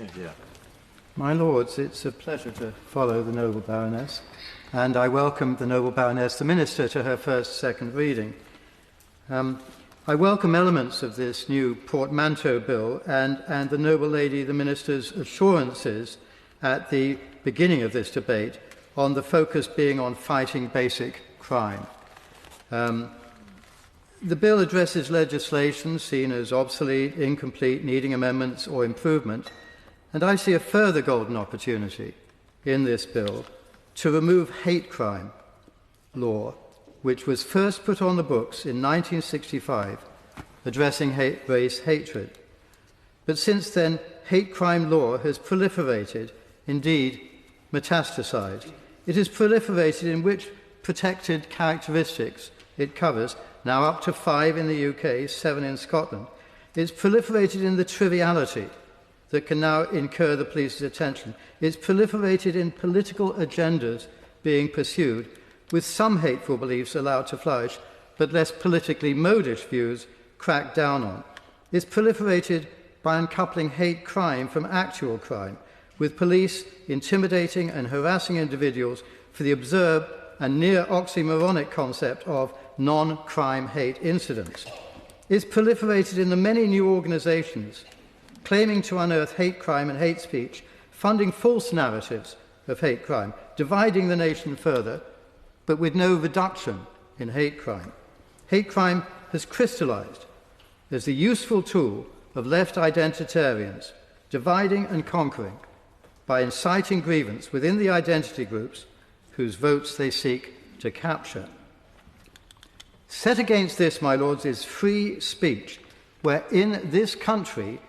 Yeah. My Lords, it's a pleasure to follow the Noble Baroness, and I welcome the Noble Baroness, the Minister, to her second reading. I welcome elements of this new portmanteau bill and the Noble Lady, the Minister's assurances at the beginning of this debate on the focus being on fighting basic crime. The bill addresses legislation seen as obsolete, incomplete, needing amendments or improvement, and I see a further golden opportunity in this bill to remove hate crime law, which was first put on the books in 1965, addressing race hatred. But since then, hate crime law has proliferated, indeed metastasized. It has proliferated in which protected characteristics it covers, now up to 5 in the UK, 7 in Scotland. It's proliferated in the triviality that can now incur the police's attention. It's proliferated in political agendas being pursued, with some hateful beliefs allowed to flourish, but less politically modish views cracked down on. It's proliferated by uncoupling hate crime from actual crime, with police intimidating and harassing individuals for the absurd and near oxymoronic concept of non-crime hate incidents. It's proliferated in the many new organisations claiming to unearth hate crime and hate speech, funding false narratives of hate crime, dividing the nation further, but with no reduction in hate crime. Hate crime has crystallised as the useful tool of left identitarians, dividing and conquering by inciting grievance within the identity groups whose votes they seek to capture. Set against this, my lords, is free speech, where in this country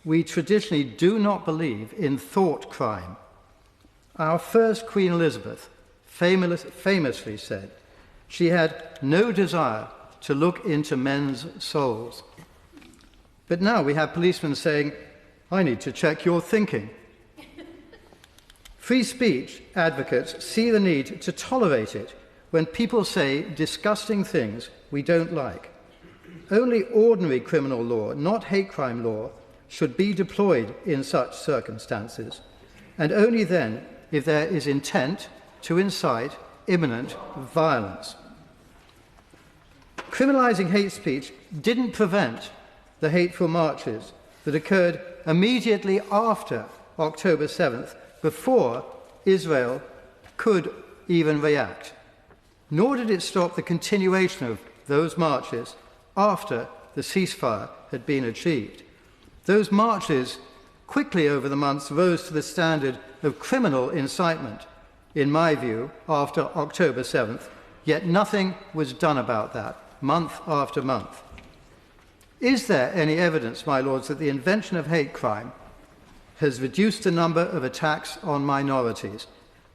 we traditionally do not believe in thought crime. Our first Queen Elizabeth famously said she had no desire to look into men's souls. But now we have policemen saying, I need to check your thinking. Free speech advocates see the need to tolerate it when people say disgusting things we don't like. Only ordinary criminal law, not hate crime law, should be deployed in such circumstances, and only then if there is intent to incite imminent violence. Criminalising hate speech didn't prevent the hateful marches that occurred immediately after October 7th, before Israel could even react. Nor did it stop the continuation of those marches after the ceasefire had been achieved. Those marches quickly over the months rose to the standard of criminal incitement, in my view, after October 7th, yet nothing was done about that, month after month. Is there any evidence, my lords, that the invention of hate crime has reduced the number of attacks on minorities?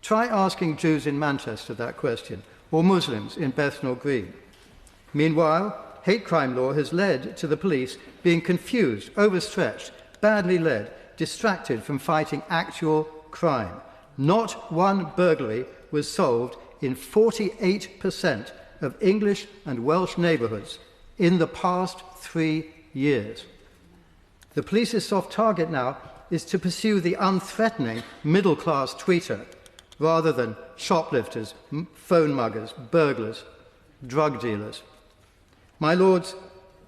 Try asking Jews in Manchester that question, or Muslims in Bethnal Green. Meanwhile, hate crime law has led to the police being confused, overstretched, badly led, distracted from fighting actual crime. Not one burglary was solved in 48% of English and Welsh neighbourhoods in the past 3 years. The police's soft target now is to pursue the unthreatening middle-class tweeter rather than shoplifters, phone muggers, burglars, drug dealers. My lords,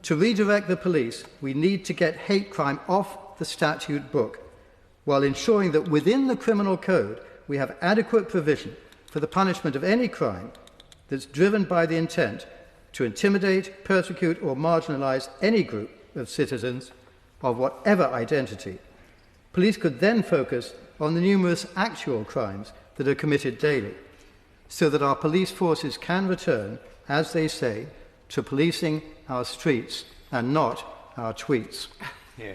to redirect the police, we need to get hate crime off the statute book, while ensuring that within the criminal code we have adequate provision for the punishment of any crime that's driven by the intent to intimidate, persecute or marginalise any group of citizens of whatever identity. Police could then focus on the numerous actual crimes that are committed daily, so that our police forces can return, as they say, to policing our streets and not our tweets. Yeah.